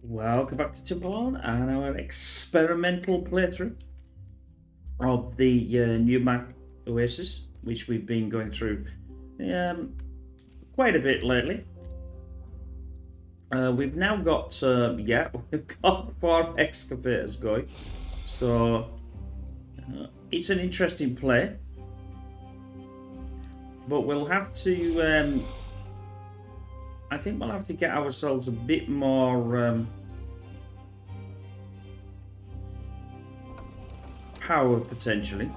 Welcome back to Timberborn and our experimental playthrough of the new map Oasis, which we've been going through quite a bit lately. We've now got, we've got 4 excavators going, so it's an interesting play, but we'll have to, I think we'll have to get ourselves a bit more power potentially.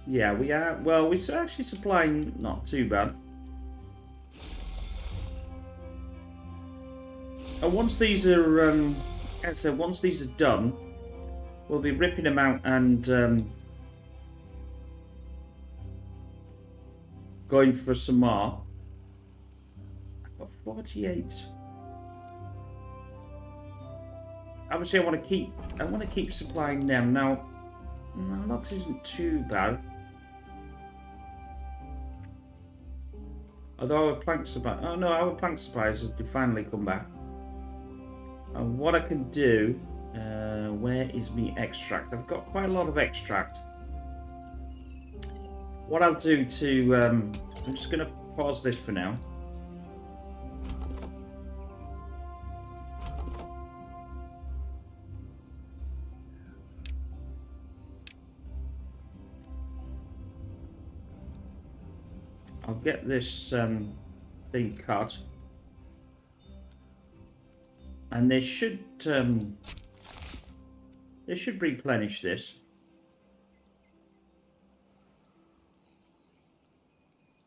Yeah, we are. Well, we're actually supplying not too bad. And once these are, like I said, once these are done, we'll be ripping them out and going for some more. I've got 48. Obviously, I want to keep supplying them now. Logs isn't too bad. Although our plank supply, our plank supplies have finally come back. And what I can do, where is me extract? I've got quite a lot of extract. What I'll do to, I'm just going to pause this for now. I'll get this thing cut, and they should replenish this.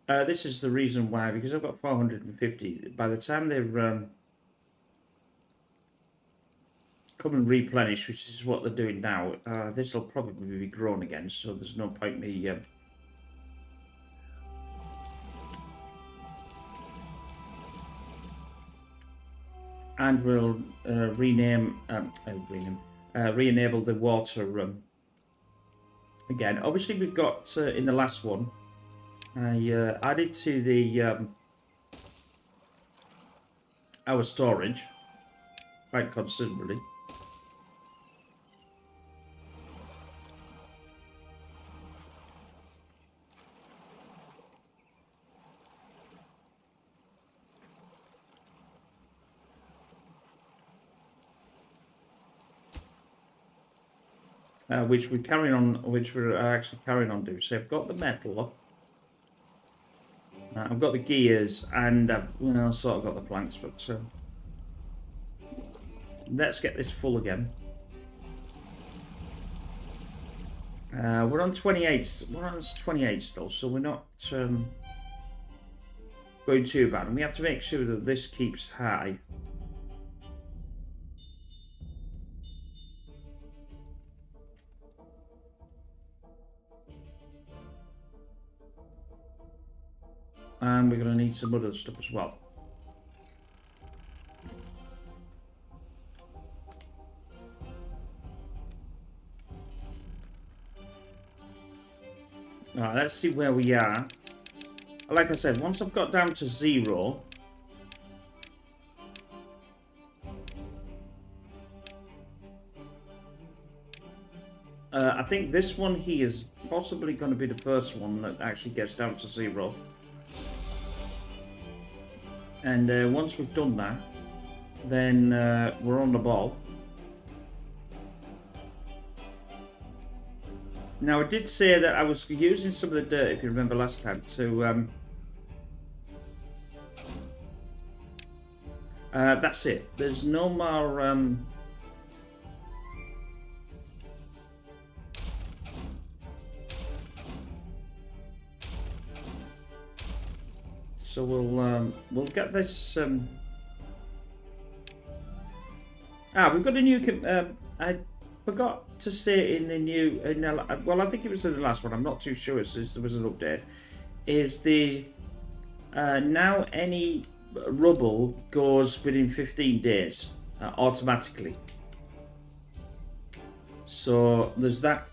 This is the reason why, because I've got 450. By the time they're come and replenish, which is what they're doing now, this will probably be grown again. So there's no point me. And we'll re-enable the water again. Obviously, we've got in the last one, I added to the our storage quite considerably. Which we're actually carrying on doing. So I've got the metal, I've got the gears, and I've sort of got the planks. But let's get this full again. We're on 28. We're on 28 still, so we're not going too bad. And we have to make sure that this keeps high. And we're going to need some other stuff as well. Alright, let's see where we are. Like I said, once I've got down to 0, I think this one here is possibly going to be the first one that actually gets down to 0. And once we've done that, then we're on the ball. Now, I did say that I was using some of the dirt, if you remember last time, to... that's it. There's no more... So we'll get this. We've got a new. I forgot to say in the new. Well, I think it was in the last one. I'm not too sure since there was an update. Is the now any rubble goes within 15 days automatically. So there's that.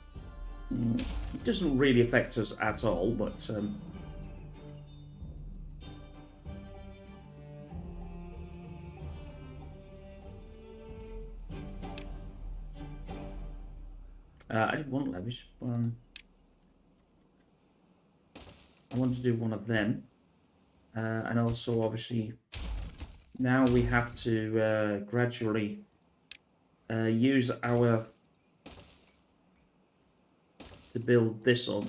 It doesn't really affect us at all, but. I didn't want levies. I wanted to do one of them. And also, obviously, now we have to gradually use our... to build this up.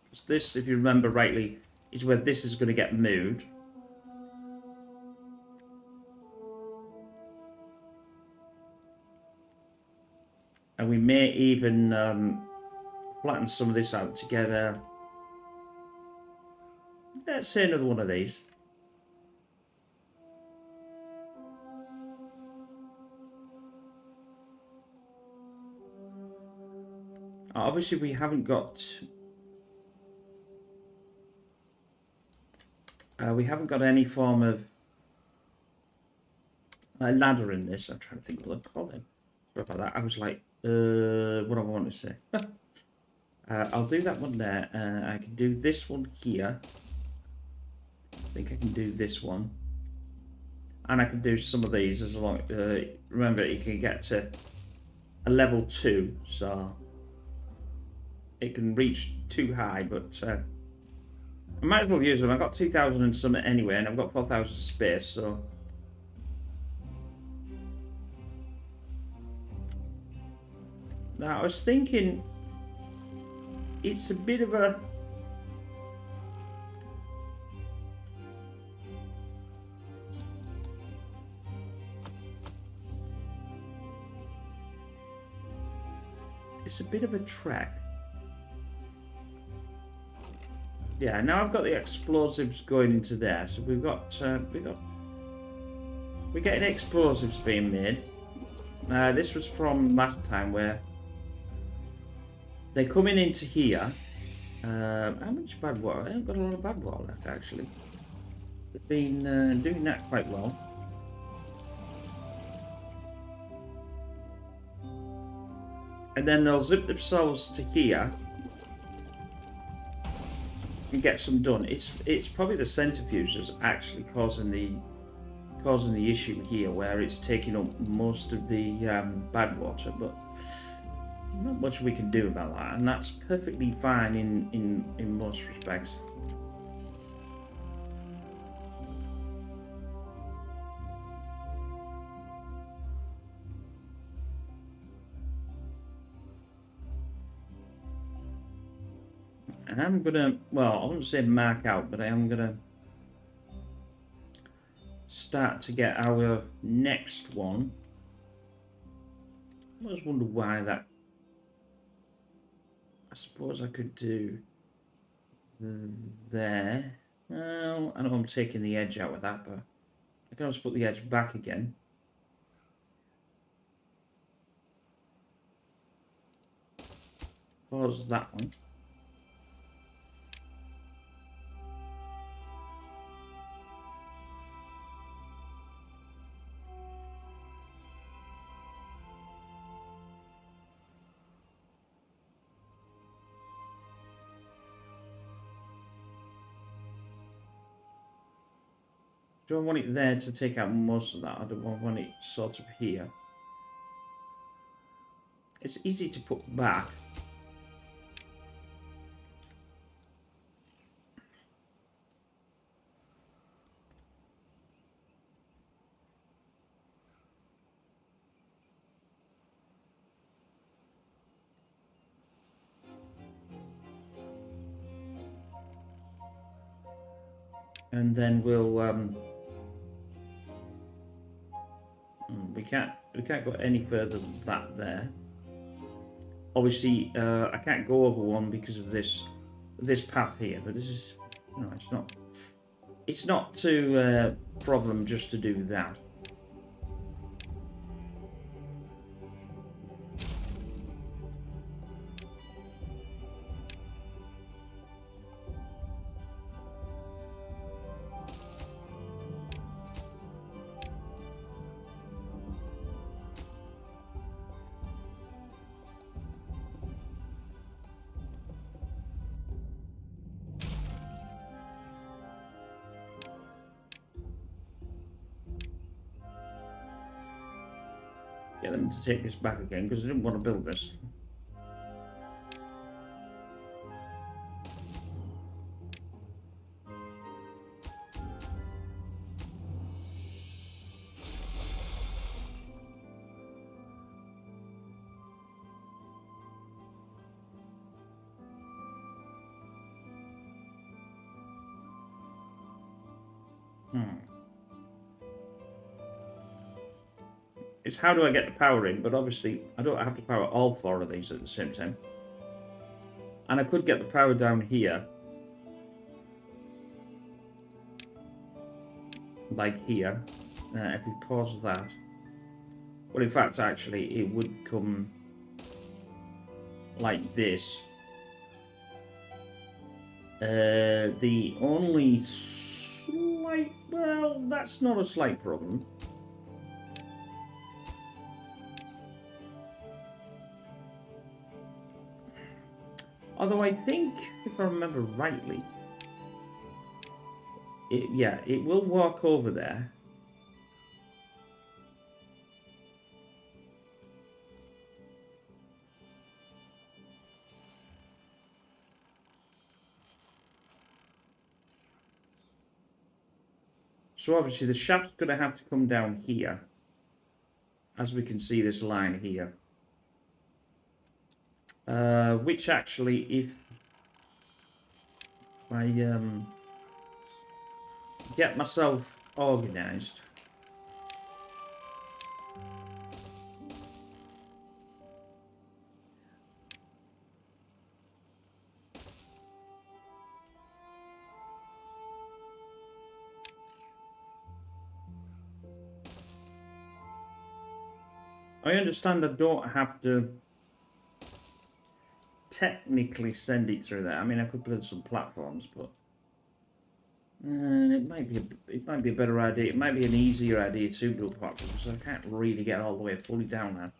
Because this, if you remember rightly, is where this is going to get moved. And we may even flatten some of this out to get a... let's say another one of these. Obviously, we haven't got any form of ladder in this. I'm trying to think what I'll call it. Sorry about that. I was like, what do I want to say? I'll do that one there. I can do this one here. I think I can do this one. And I can do some of these as long... remember, you can get to a level 2, so... it can reach too high, but... I might as well use them. I've got 2,000 and some anyway, and I've got 4,000 space, so... Now, I was thinking... it's a bit of a... it's a bit of a trek. Yeah, now I've got the explosives going into there, so we're getting explosives being made. This was from last time where they're coming into here. How much bad water? I haven't got a lot of bad water left, actually. They've been doing that quite well. And then they'll zip themselves to here and get some done. It's probably the centrifuges actually causing the issue here, where it's taking up most of the bad water, but not much we can do about that, and that's perfectly fine in most respects. And I'm gonna, well, I wouldn't say mark out, but I am gonna start to get our next one. I always wonder why that... I suppose I could do there. Well, I know I'm taking the edge out of that, but I can also put the edge back again. Pause that one. Do I want it there to take out most of that? I don't want it sort of here. It's easy to put back. And then we'll we can't go any further than that there. Obviously, I can't go over one because of this path here. But this is, no, it's not too problem just to do that. Get them to take this back again because I didn't want to build this. It's how do I get the power in, but obviously I don't have to power all 4 of these at the same time. And I could get the power down here. Like here. If we pause that. Well, in fact, actually, it would come like this. The only slight... Well, that's not a slight problem. Although I think, if I remember rightly, it will walk over there. So obviously the shaft's going to have to come down here. As we can see this line here. Which actually, if I get myself organised. I understand I don't have to technically send it through there. I mean, I could build some platforms, but it might be a better idea. It might be an easier idea to build platforms. So I can't really get all the way fully down there.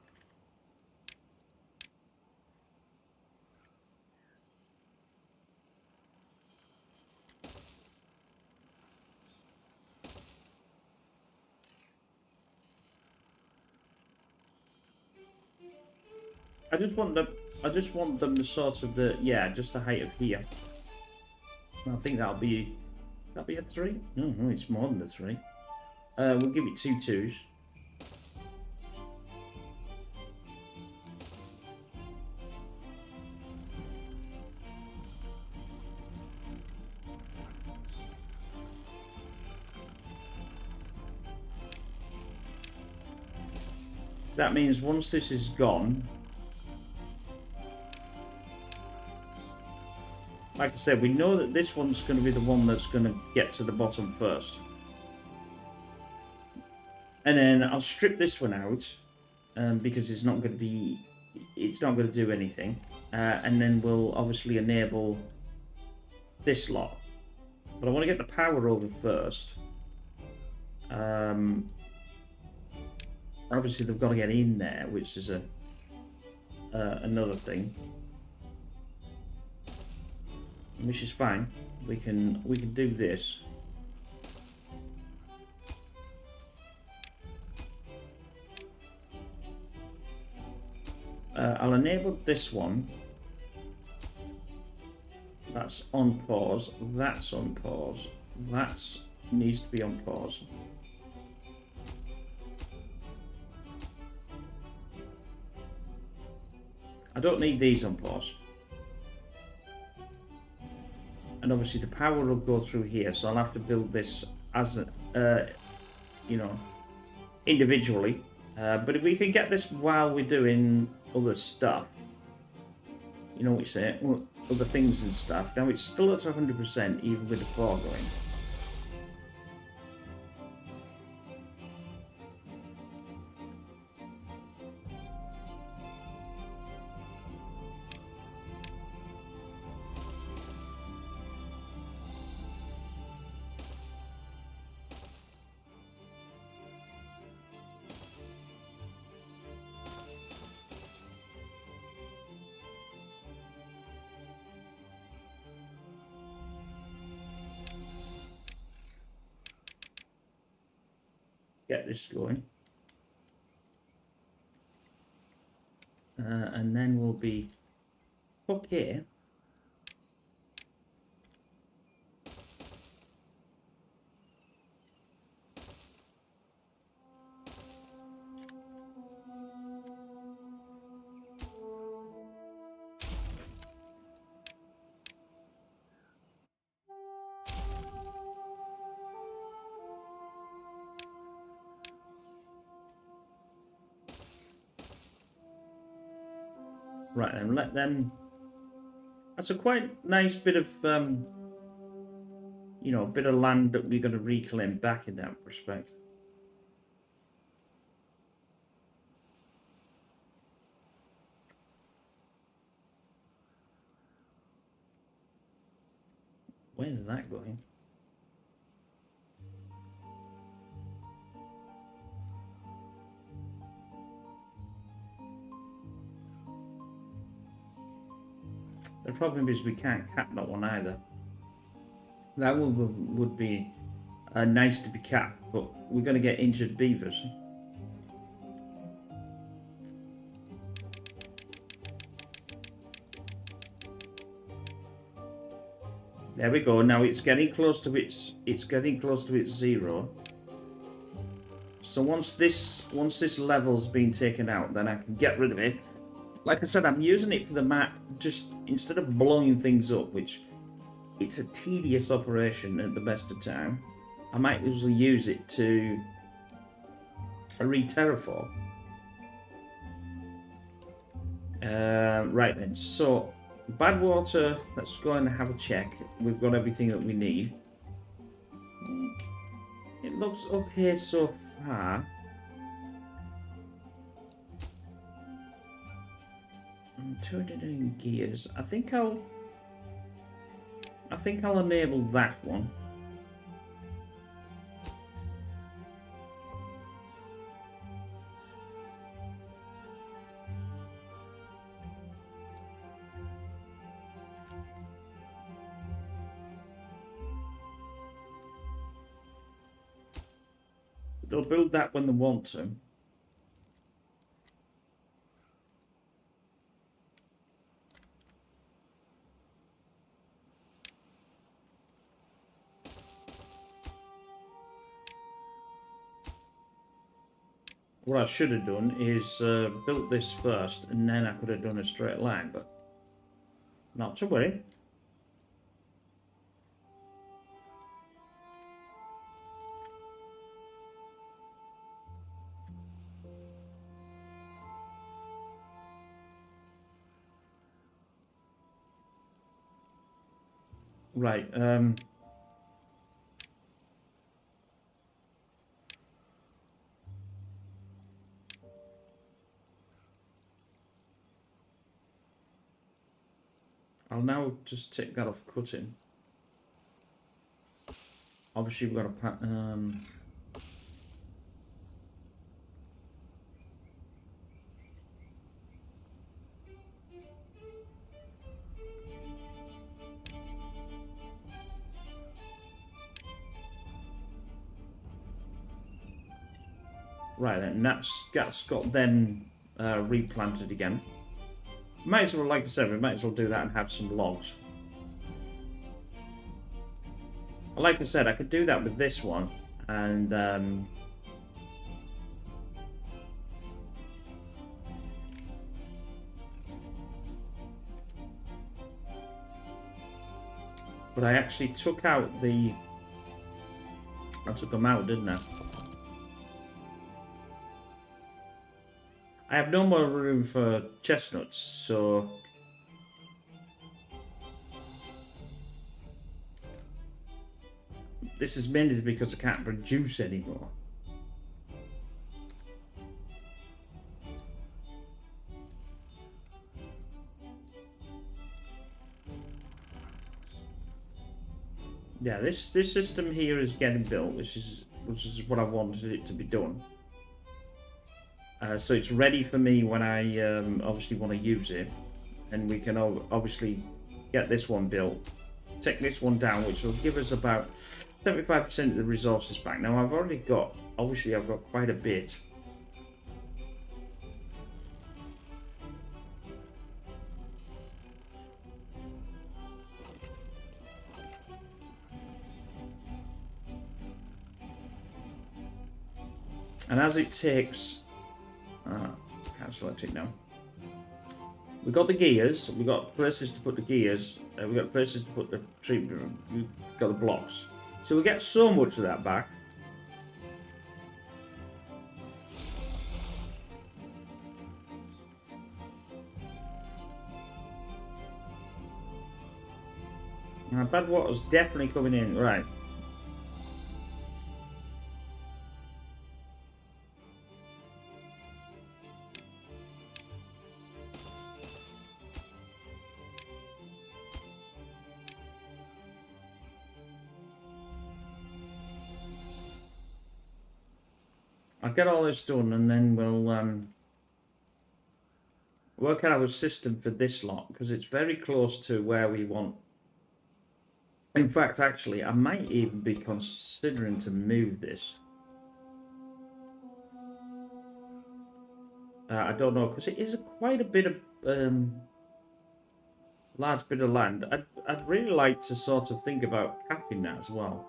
I just want them the sort of just the height of here. I think that'll be a 3. No, it's more than a 3. We'll give it 2 2s. That means once this is gone, like I said, we know that this one's going to be the one that's going to get to the bottom first. And then I'll strip this one out because it's not going to do anything. And then we'll obviously enable this lot. But I want to get the power over first. Obviously they've got to get in there, which is another thing. Which is fine. We can do this. I'll enable this one. That's on pause. That's on pause. That needs to be on pause. I don't need these on pause. And obviously the power will go through here, so I'll have to build this as individually. But if we can get this while we're doing other stuff, you know what you say, other things and stuff. Now it's still at 100% even with the 4 going. Get this going. And then we'll be okay. Right, then let them... That's a quite nice bit of, you know, bit of land that we're going to reclaim back in that respect. Where's that going? The problem is we can't cap that one either. That would be nice to be capped, but we're going to get injured beavers. There we go. Now it's getting close to its zero. So once this level's been taken out, then I can get rid of it. Like I said, I'm using it for the map, just instead of blowing things up, which it's a tedious operation at the best of time. I might usually use it to re-terraform. Right then, so bad water, let's go and have a check. We've got everything that we need. It looks okay so far. 200 gears. I think I'll enable that one. They'll build that when they want to. What I should have done is built this first, and then I could have done a straight line, but not to worry. Right, I'll now just take that off cutting. Obviously we've got a right then, that's got them replanted again. Might as well, like I said, we might as well do that and have some logs. Like I said, I could do that with this one, and but I actually took out the... I took them out, didn't I? I have no more room for chestnuts, so... This is mainly because I can't produce anymore. Yeah, this system here is getting built, which is what I wanted it to be done. So it's ready for me when I obviously want to use it, and we can obviously get this one built, take this one down, which will give us about 75% of the resources back. Now I've already got, obviously I've got quite a bit. And as it takes... can't select it now. We've got the gears, we've got places to put the gears, we've got places to put the tree, we've got the blocks. So we get so much of that back. Bad water's definitely coming in, right. I'll get all this done and then we'll work out our system for this lot, because it's very close to where we want. In fact, actually, I might even be considering to move this. I don't know, because it is quite a bit of large bit of land. I'd really like to sort of think about capping that as well.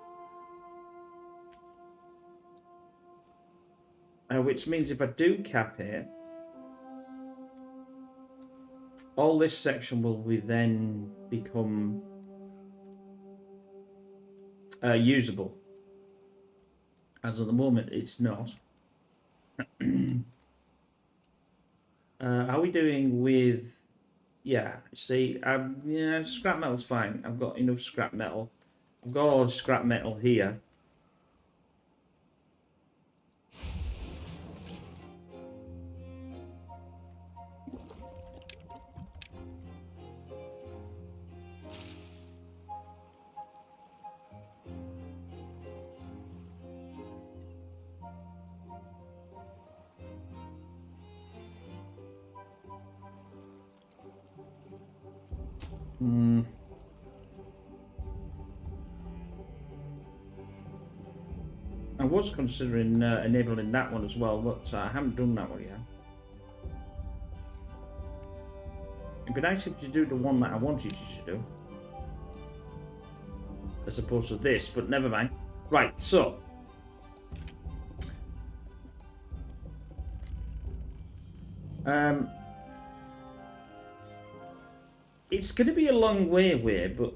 Which means if I do cap it, all this section will then become usable. As at the moment, it's not. Are we doing with... Yeah, see, yeah, scrap metal's fine. I've got enough scrap metal. I've got all the scrap metal here. I was considering enabling that one as well, but I haven't done that one yet. It'd be nice if you do the one that I wanted you to do, as opposed to this, but never mind. Right, so it's going to be a long way away, but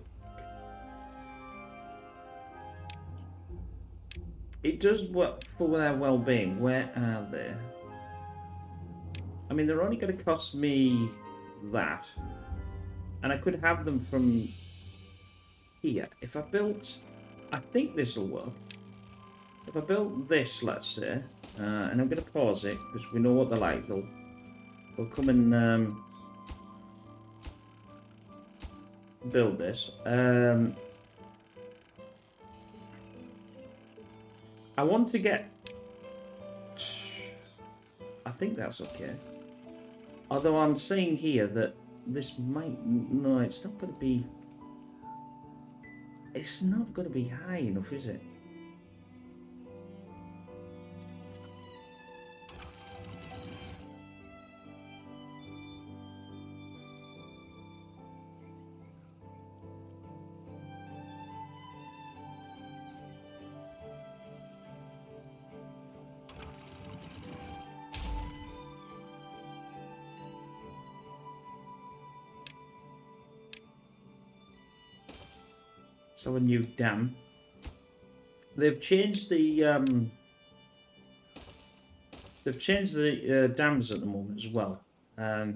it does work for their well-being. Where are they? I mean, they're only going to cost me that, and I could have them from here. If I built, I think this will work. If I built this, let's say, and I'm going to pause it because we know what they're like. They'll come and build this. I want to get... I think that's okay. Although I'm saying here that this might... No, it's not going to be... It's not going to be high enough, is it? So a new dam. They've changed the dams at the moment as well. I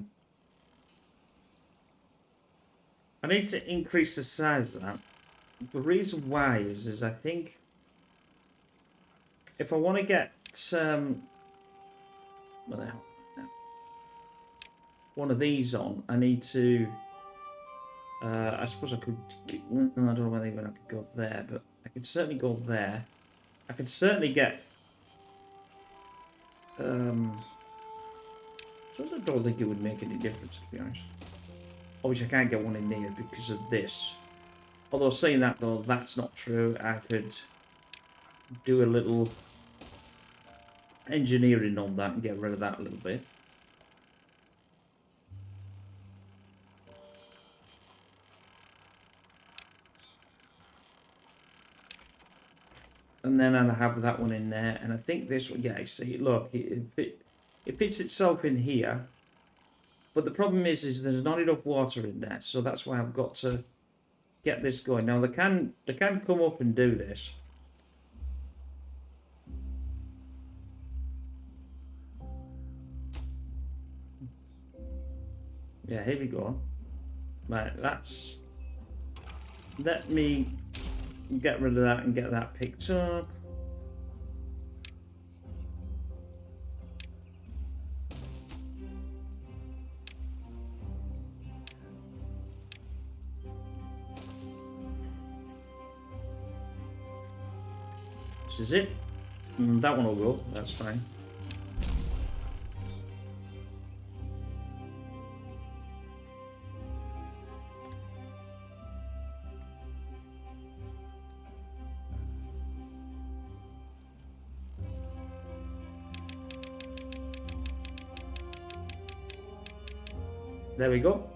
need to increase the size of that. The reason why is I think if I want to get one of these on, I need to. I suppose I could. I don't know whether I could go there, but I could certainly go there. I could certainly get. I don't think it would make any difference, to be honest. Obviously, I can't get one in there because of this. Although saying that though, that's not true. I could do a little engineering on that and get rid of that a little bit. And then I'll have that one in there, and I think this one, yeah, see, look, it fits itself in here, but the problem is there's not enough water in there, so that's why I've got to get this going. Now they can come up and do this. Yeah, here we go. Right, that's let me get rid of that and get that picked up. This is it. That one will go, that's fine. There we go.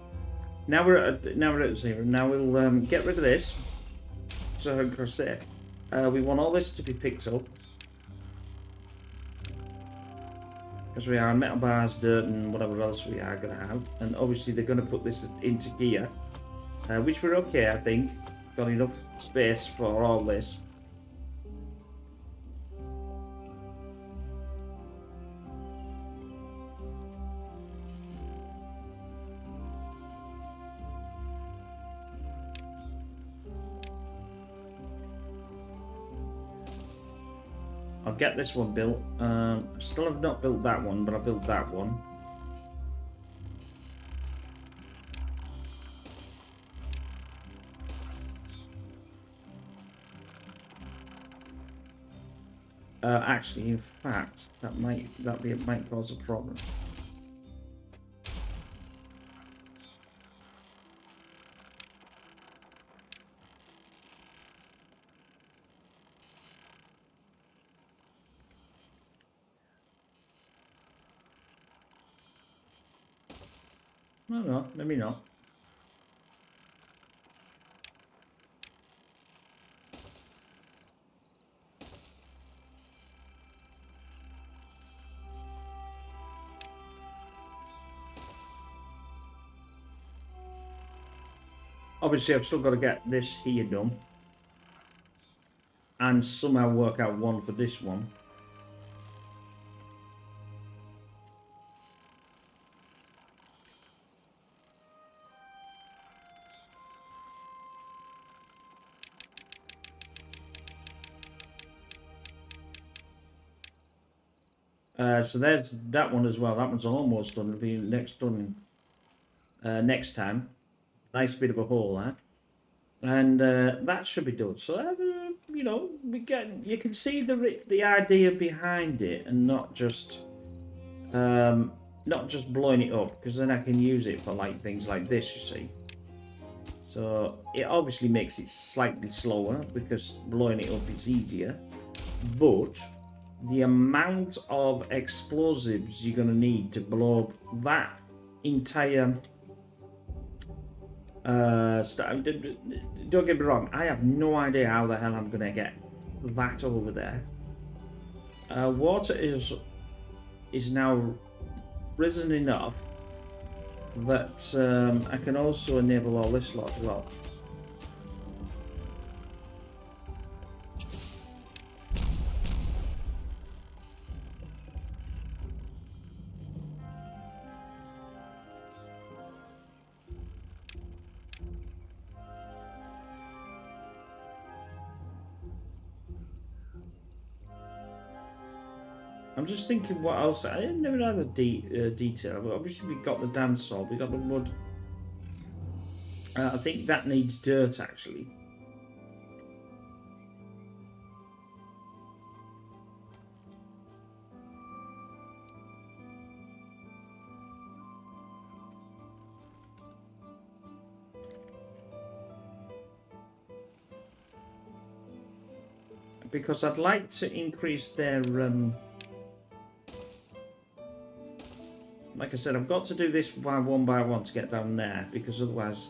Now we're at 0. Now we'll get rid of this. So like I said, we want all this to be picked up. Because we are metal bars, dirt, and whatever else we are going to have. And obviously they're going to put this into gear. Which we're okay, I think. Got enough space for all this. I'll get this one built. Still have not built that one, but I built that one. Actually, in fact, that might cause a problem. No, maybe not. Obviously, I've still got to get this here done. And somehow work out one for this one. So there's that one as well. That one's almost done. It'll be done next time. Nice bit of a hole there. And that should be done. So you know, you can see the idea behind it, and not just blowing it up, because then I can use it for like things like this. You see. So it obviously makes it slightly slower because blowing it up is easier, but the amount of explosives you're going to need to blow up that entire don't get me wrong, I have no idea how the hell I'm going to get that over there. Water is now risen enough that I can also enable all this lot as well. I'm just thinking what else. I didn't never had the detail. But obviously, we got the dance hall, we got the wood. I think that needs dirt actually. Because I'd like to increase their like I said, I've got to do this by one to get down there, because otherwise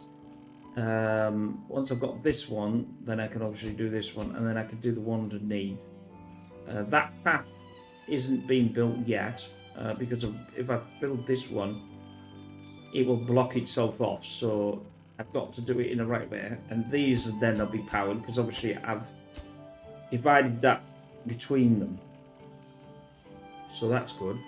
once I've got this one, then I can obviously do this one, and then I can do the one underneath. That path isn't being built yet, because if I build this one, it will block itself off, so I've got to do it in the right way, and these then will be powered, because obviously I've divided that between them, so that's good.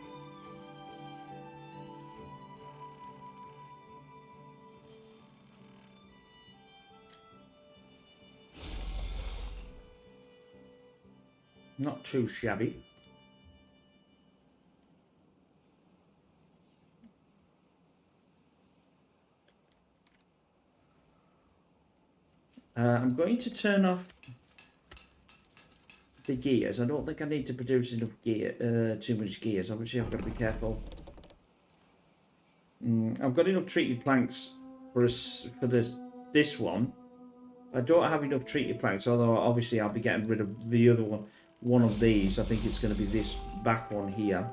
not too shabby. I'm going to turn off the gears. I don't think I need to produce enough gear, too much gears. Obviously, I've got to be careful. I've got enough treated planks for this one. I don't have enough treated planks, although obviously I'll be getting rid of the other one. One of these, I think it's going to be this back one here.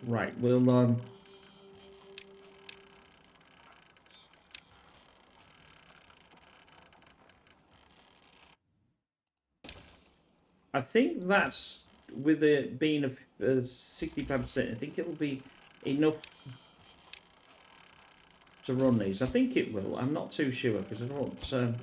Right, we'll I think that's, with it being a 65%, I think it'll be enough to run these. I think it will. I'm not too sure because I don't.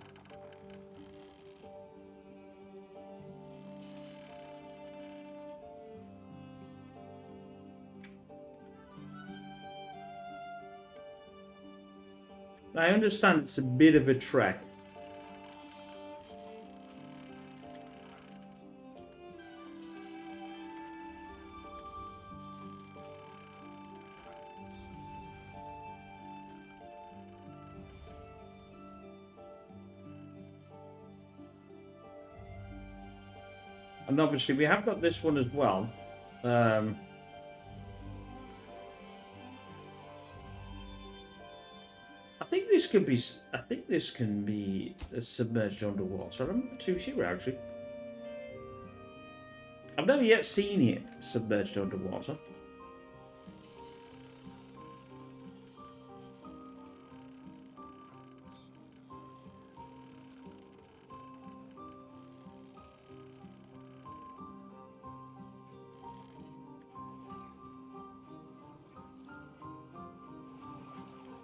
I understand it's a bit of a trek. And obviously we have got this one as well. I think this could be. I think this can be submerged underwater. I'm not too sure actually. I've never yet seen it submerged underwater.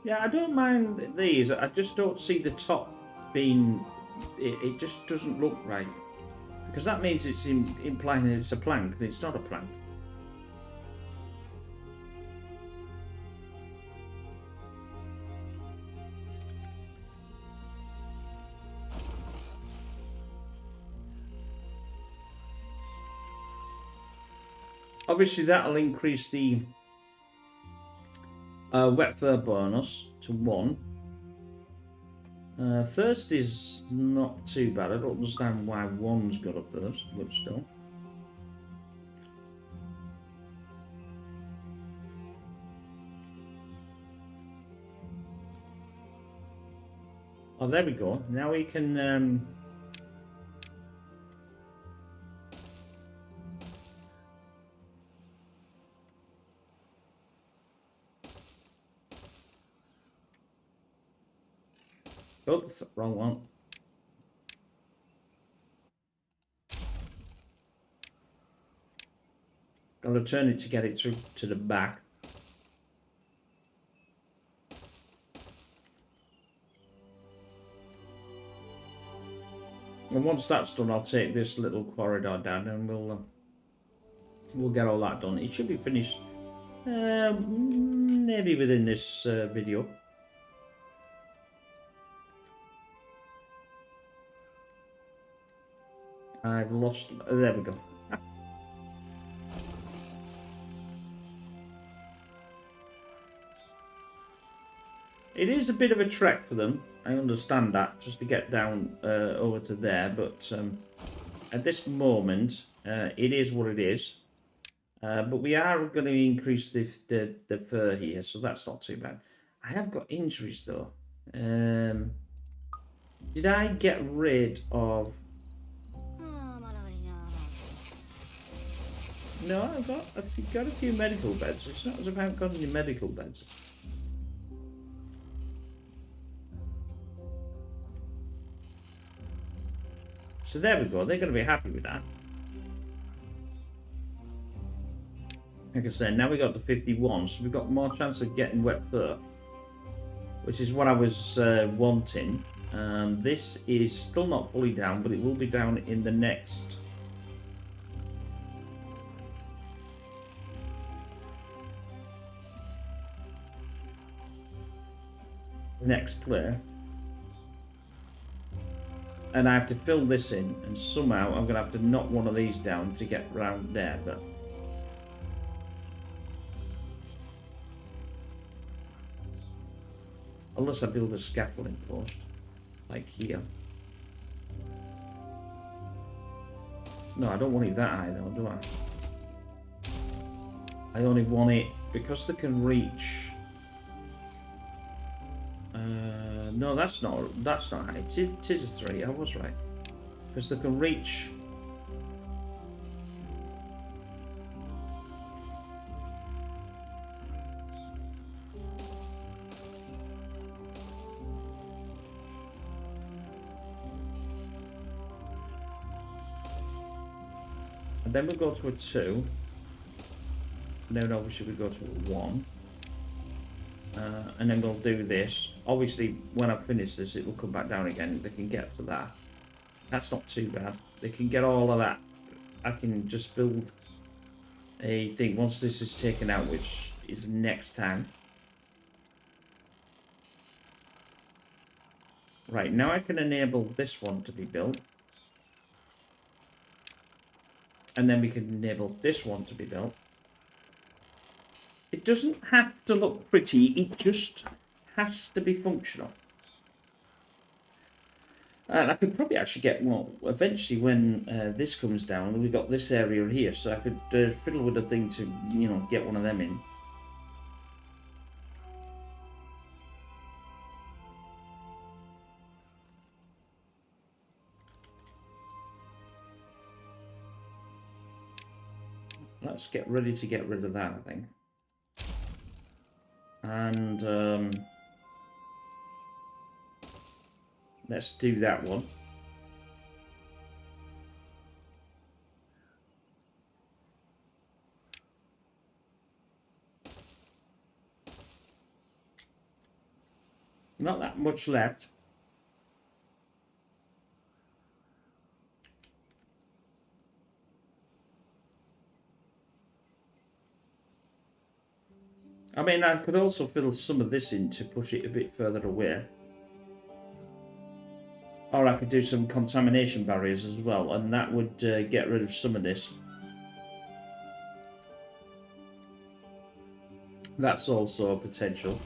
Yeah, I don't mind these. I just don't see the top being. It just doesn't look right. Because that means it's implying it's a plank, and it's not a plank. Obviously, that'll increase the wet fur bonus to 1. Thirst is not too bad. I don't understand why 1's got a thirst, but still. Oh, there we go. Now we can... Oh, that's the wrong one. Got to turn it to get it through to the back. And once that's done, I'll take this little corridor down and we'll get all that done. It should be finished maybe within this video. I've lost... there we go. It is a bit of a trek for them. I understand that, just to get down over to there. But at this moment, it is what it is. But we are going to increase the fur here, so that's not too bad. I have got injuries, though. Did I get rid of... No, I've got a few medical beds. It's not as if I haven't got any medical beds. So there we go. They're going to be happy with that. Like I said, now we got to 51, so we've got more chance of getting wet fur, which is what I was wanting. This is still not fully down, but it will be down in the next next player. And I have to fill this in, and somehow I'm going to have to knock one of these down to get round there, but... Unless I build a scaffolding post, like here. No, I don't want it that high though, do I? I only want it because they can reach... no, that's not high. It is a 3, I was right. Because they can reach... And then we'll go to a 2. And then obviously we go to a 1. And then we'll do this. Obviously, when I finish this, it will come back down again. They can get to that. That's not too bad. They can get all of that. I can just build a thing once this is taken out, which is next time. Right, now I can enable this one to be built. And then we can enable this one to be built. It doesn't have to look pretty, it just has to be functional. And I could probably actually get, well, eventually when this comes down, we've got this area here, so I could fiddle with a thing to, you know, get one of them in. Let's get ready to get rid of that, I think. And let's do that one. Not that much left. I mean, I could also fill some of this in to push it a bit further away. Or I could do some contamination barriers as well, and that would get rid of some of this. That's also a potential.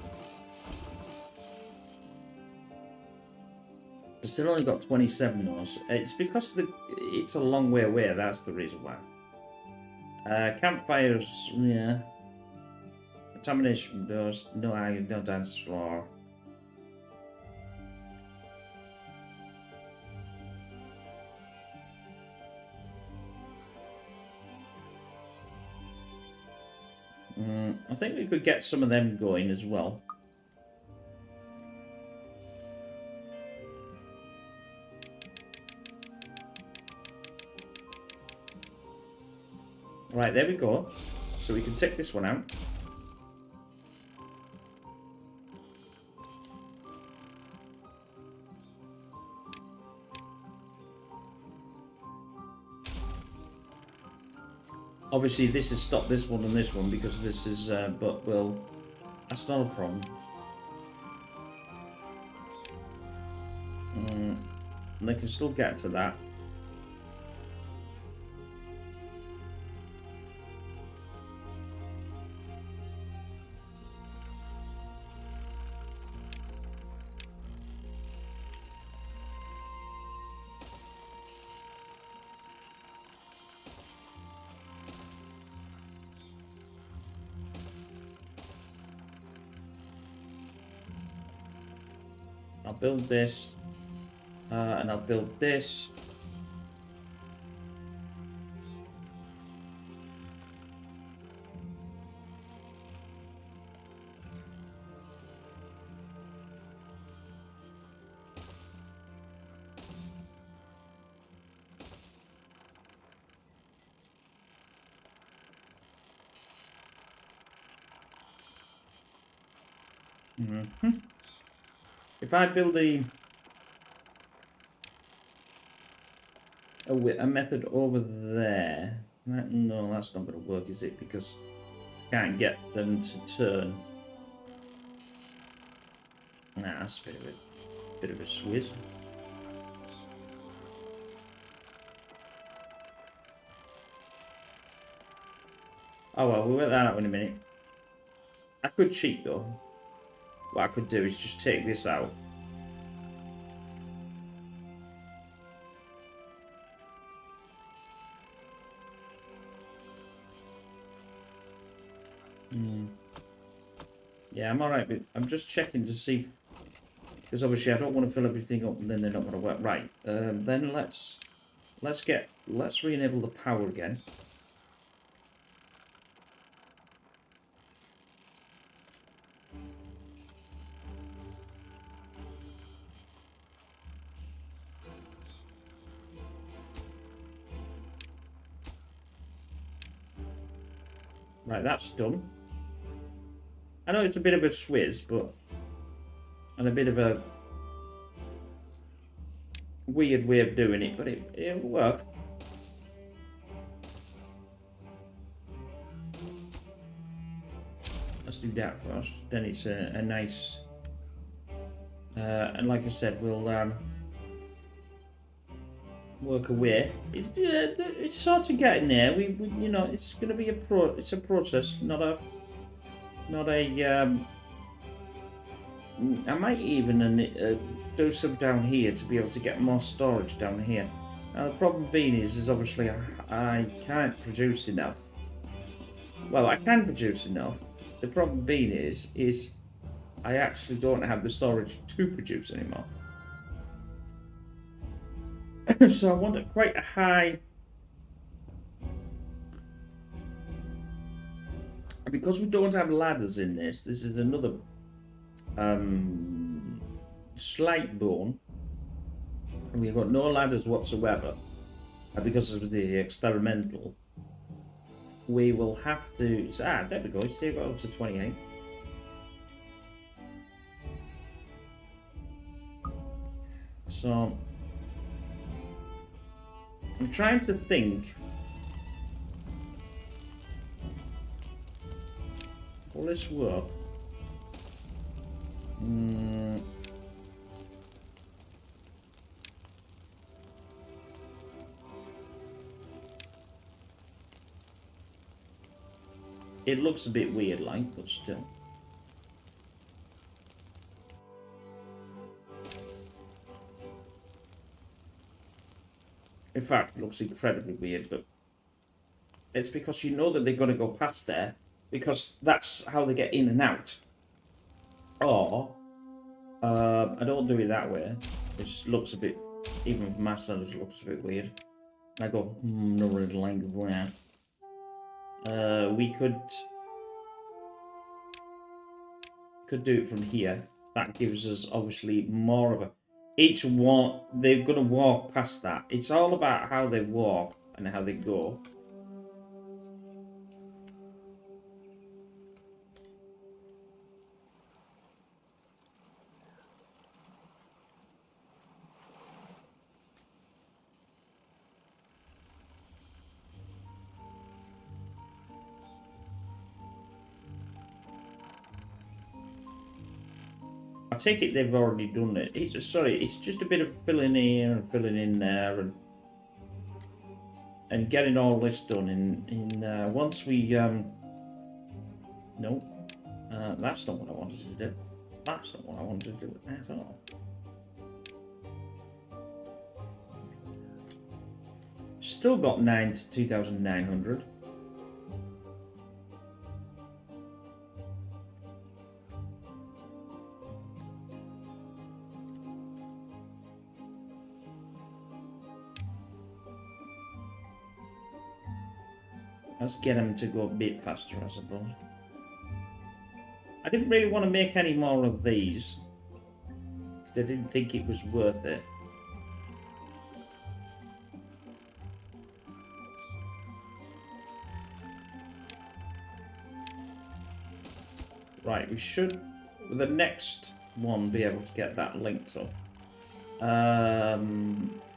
I've still only got 27 nodes. It's because it's a long way away, that's the reason why. Campfires, yeah. Contamination doors, no dance floor. I think we could get some of them going as well. Right, there we go. So we can take this one out. Obviously, this has stopped this one and this one because this is, but well, that's not a problem. And they can still get to that. I'll build this, and I'll build this. If I build a method over there, no, that's not going to work, is it? Because I can't get them to turn. Nah, that's a bit of a swizz. Oh well, we'll work that out in a minute. I could cheat though. What I could do is just take this out. Yeah, I'm alright, but I'm just checking to see, because obviously I don't want to fill everything up and then they're not going to work. Right, then let's re-enable the power again. Right, that's done. I know it's a bit of a swizz, but and a bit of a weird way of doing it, but it'll work. Let's do that first. Then it's a nice, and like I said, we'll work away. It's sort of getting there. We you know, it's going to be it's a process, not a. I might even do some down here to be able to get more storage down here. Now the problem being is obviously I can't produce enough. Well, I can produce enough. The problem being is I actually don't have the storage to produce anymore. So I want quite a high. Because we don't have ladders in this is another slight bone. We've got no ladders whatsoever. Because of the experimental, we will have to. There we go. See, I got up to 28. So I'm trying to think. Will this work? It looks a bit weird, like, but still. In fact, it looks incredibly weird, but it's because you know that they're going to go past there, because that's how they get in and out. Or, I don't do it that way. It just looks a bit, even from my side, it looks a bit weird. I go, no really like that. We could do it from here. That gives us obviously more of a. Each one, they're going to walk past that. It's all about how they walk and how they go. I take it they've already done it. It's just a bit of filling here and filling in there and getting all this done in once we no, that's not what I wanted to do. That's not what I wanted to do at all. Still got 2,900. Let's get them to go a bit faster, I suppose. I didn't really want to make any more of these, because I didn't think it was worth it. Right, we should, with the next one, be able to get that linked up.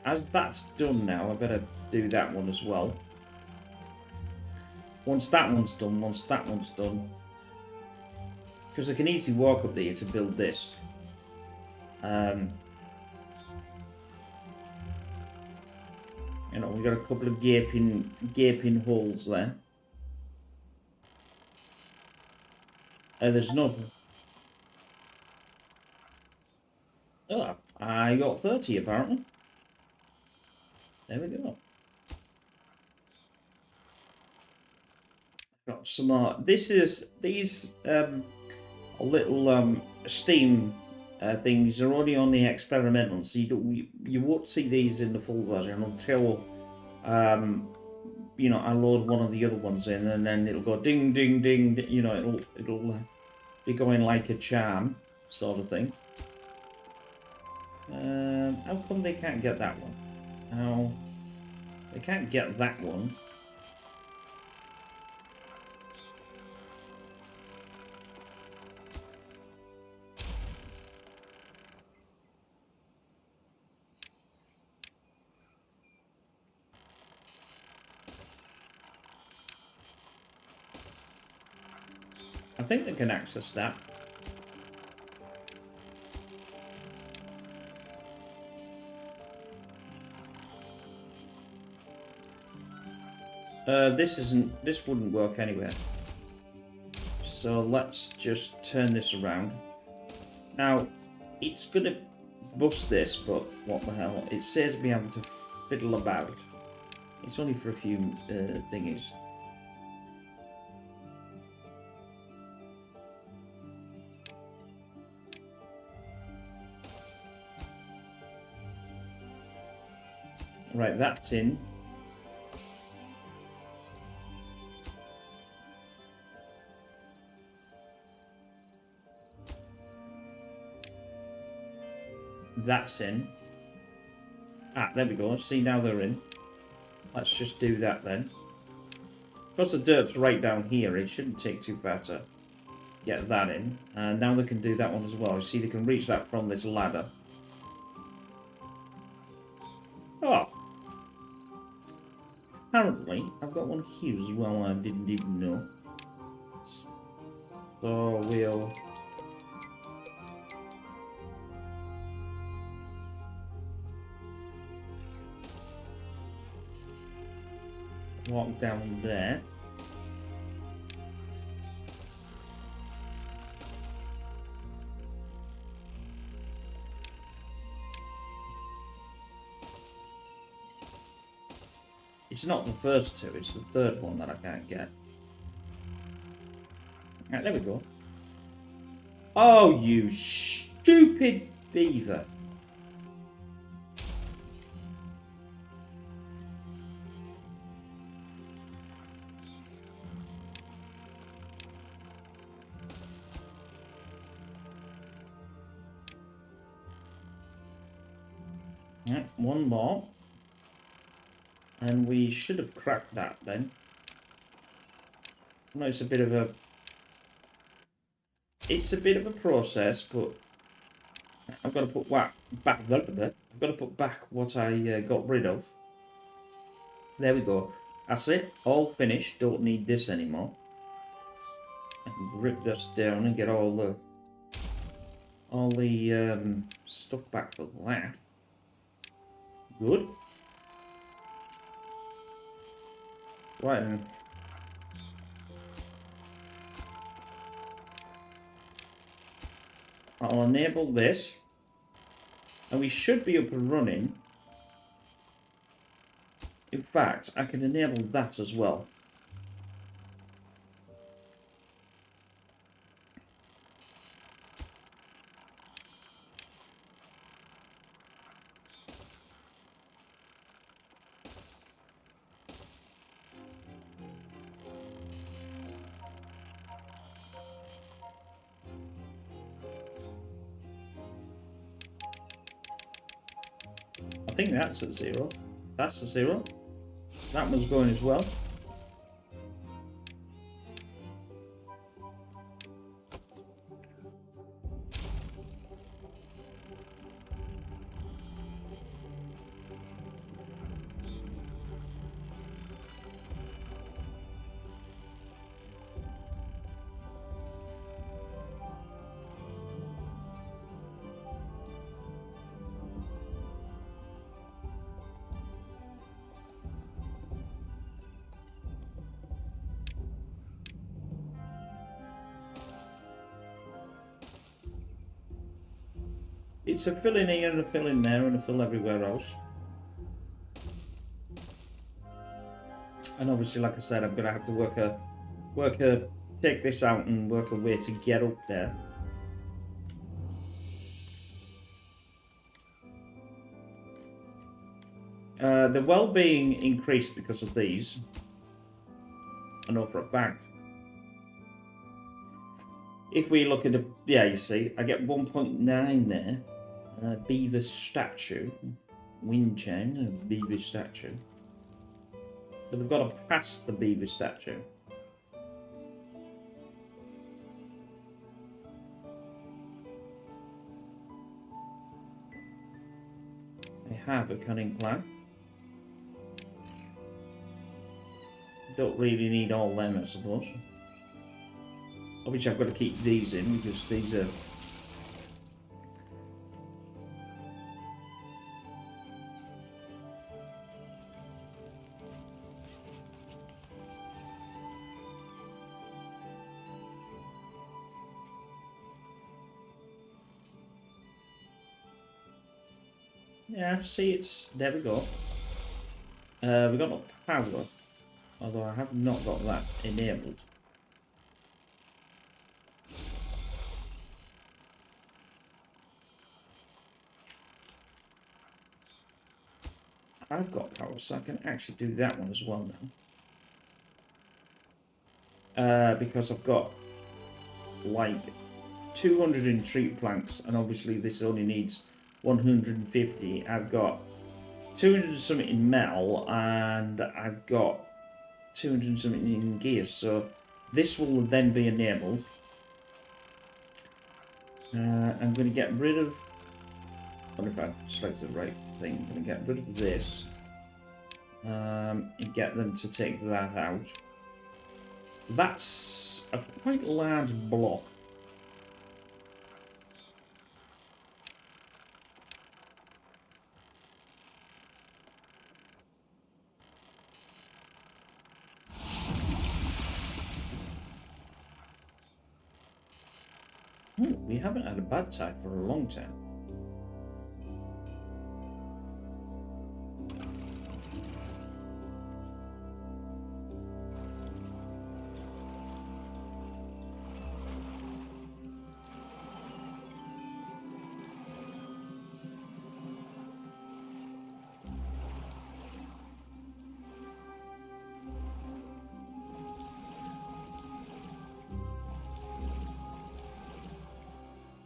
As that's done now, I better do that one as well. Once that one's done, because I can easily walk up there to build this. You know, we've got a couple of gaping holes there. There's no... Oh, I got 30 apparently. There we go. Got some more. These little Steam things are only on the experimental, so you won't see these in the full version until you know, I load one of the other ones in, and then it'll go ding ding ding. You know, it'll be going like a charm sort of thing. How come they can't get that one? How they can't get that one? I think they can access that. This wouldn't work anywhere. So let's just turn this around. Now, it's gonna bust this, but what the hell? It says be able to fiddle about. It's only for a few thingies. Right, that's in. That's in. Ah, there we go. See, now they're in. Let's just do that then. Because the dirt's right down here, it shouldn't take too far to get that in. And now they can do that one as well. You see, they can reach that from this ladder. Oh. Apparently, I've got one here as well I didn't even know. So we'll... walk down there. It's not the first two, it's the third one that I can't get. Right, there we go. Oh, you stupid beaver. Right, one more. And we should have cracked that then. I know it's a bit of a... It's a bit of a process, but I've got to put back I've got to put back what I got rid of. There we go. That's it. All finished. Don't need this anymore. I can rip this down and get all the stuff back for that. Good. Right then. I'll enable this, and we should be up and running. In fact, I can enable that as well. I think that's at 0. That's a 0. That one's going as well. It's a fill in here and a fill in there and a fill everywhere else. And obviously, like I said, I'm gonna have to take this out and work a way to get up there. The well being increased because of these. I know for a fact. If we look at the, yeah, you see, I get 1.9 there. Beaver statue, wind chain, beaver statue. But they've got to pass the beaver statue. I have a cunning plan. Don't really need all them, I suppose. Obviously, I've got to keep these in because these are. Yeah, see, it's there we go. We've got no power, although I have not got that enabled. I've got power, so I can actually do that one as well now. Because I've got like 200 in tree planks, and obviously this only needs 150. I've got 200 something in metal, and I've got 200 something in gears, so this will then be enabled. I'm going to get rid of. I wonder if I selected the right thing. I'm going to get rid of this and get them to take that out. That's a quite large block. We haven't had a bad tide for a long time.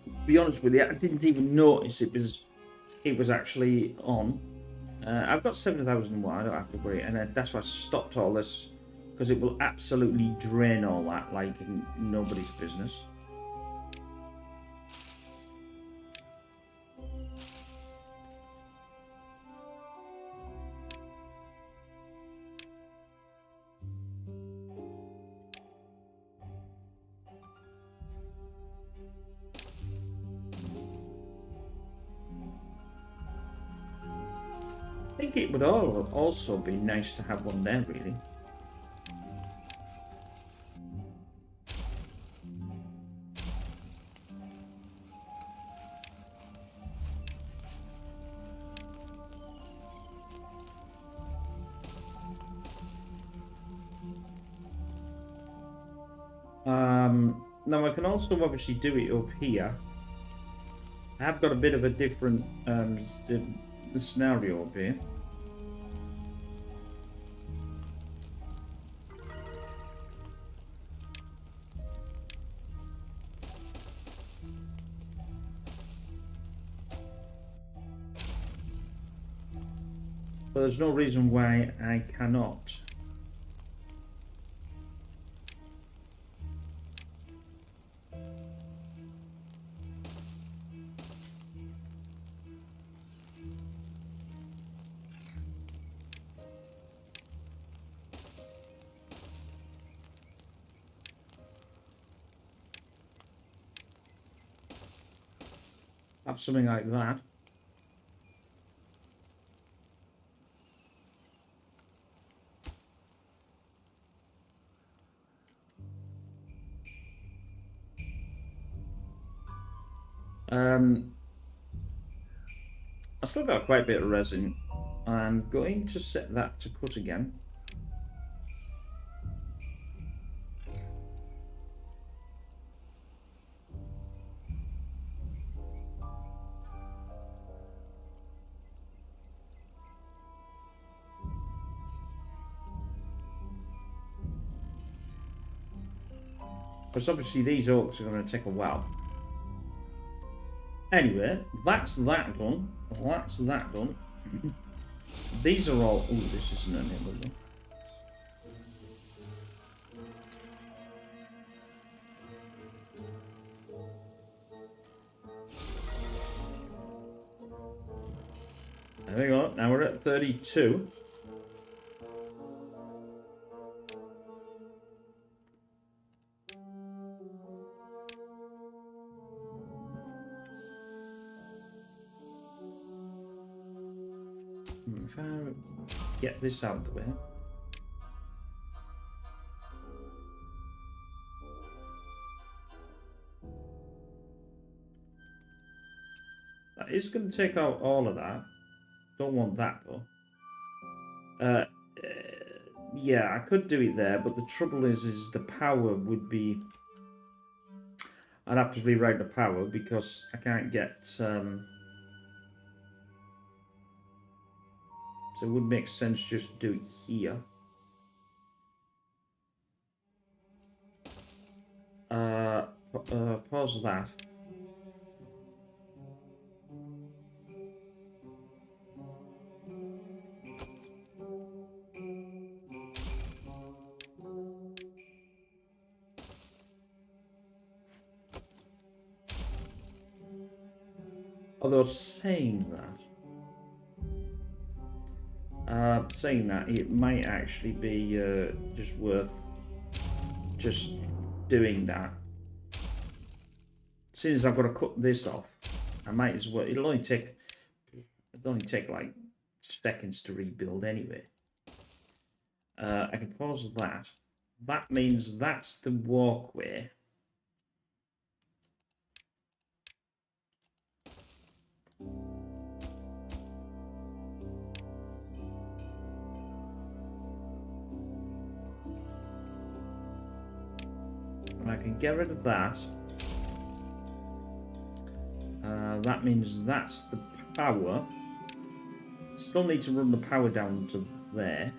To be honest with you, I didn't even notice it was actually on. I've got 7,001. I don't have to worry, and that's why I stopped all this because it will absolutely drain all that like nobody's business. I think it would also be nice to have one there, really. Now I can also obviously do it up here. I have got a bit of a different the scenario up here. But there's no reason why I cannot. Have something like that. I still got quite a bit of resin. I'm going to set that to cut again. Because obviously these oaks are going to take a while. Anyway, that's that done. That's that done. These are all... Ooh, this isn't an one. There we go. Now we're at 32. If I get this out of the way. That is going to take out all of that. Don't want that though. Yeah, I could do it there, but the trouble is the power would be... I'd have to rewrite the power because I can't get... So it would make sense just to do it here. Pause that. Although saying that, it might actually be just worth just doing that. Since I've got to cut this off, I might as well. It'll only take like seconds to rebuild anyway. I can pause that. That means that's the walkway. And I can get rid of that. That means that's the power. Still need to run the power down to there.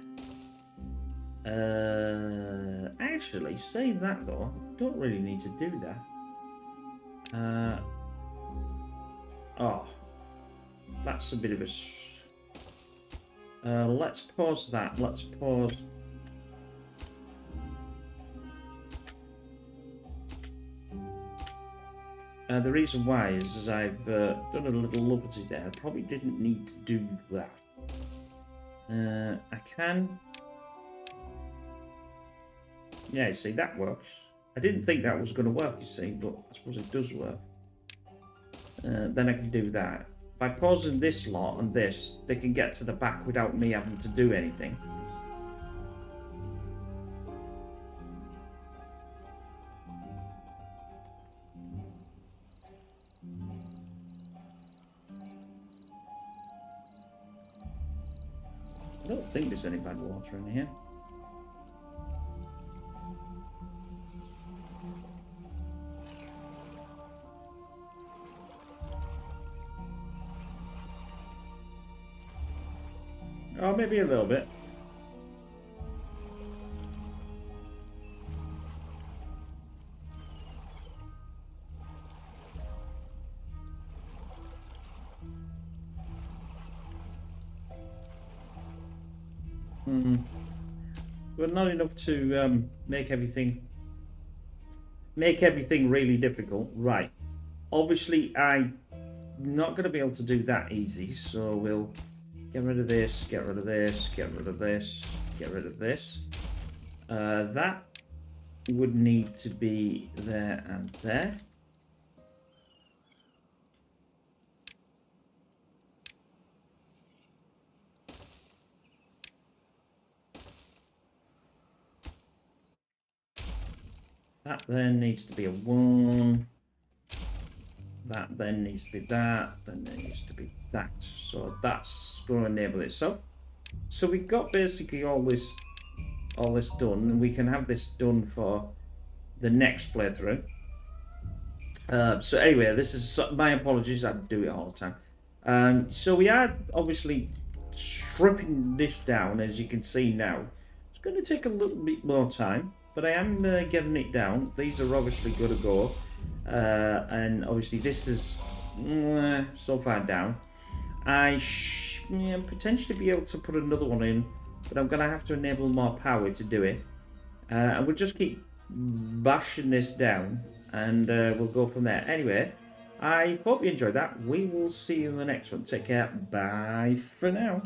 Actually, say that though, don't really need to do that. Oh, that's a bit of a... let's pause that. Let's pause... the reason why is I've done a little loopity there. I probably didn't need to do that. I can... Yeah, you see, that works. I didn't think that was going to work, you see, but I suppose it does work. Then I can do that. By pausing this lot and this, they can get to the back without me having to do anything. I don't think there's any bad water in here. Oh, maybe a little bit. But not enough to make everything really difficult. Right. Obviously, I'm not going to be able to do that easy, so we'll get rid of this, get rid of this, get rid of this, get rid of this. That would need to be there and there. That then needs to be a 1. That then needs to be that. Then there needs to be that. So that's going to enable it. So we've got basically all this done, and we can have this done for the next playthrough. So anyway, this is my apologies. I do it all the time. So we are obviously stripping this down, as you can see now. It's going to take a little bit more time, but I am getting it down. These are obviously going to go, and obviously this is so far down. I potentially be able to put another one in, but I'm going to have to enable more power to do it. And we'll just keep bashing this down, and we'll go from there. Anyway, I hope you enjoyed that. We will see you in the next one. Take care. Bye for now.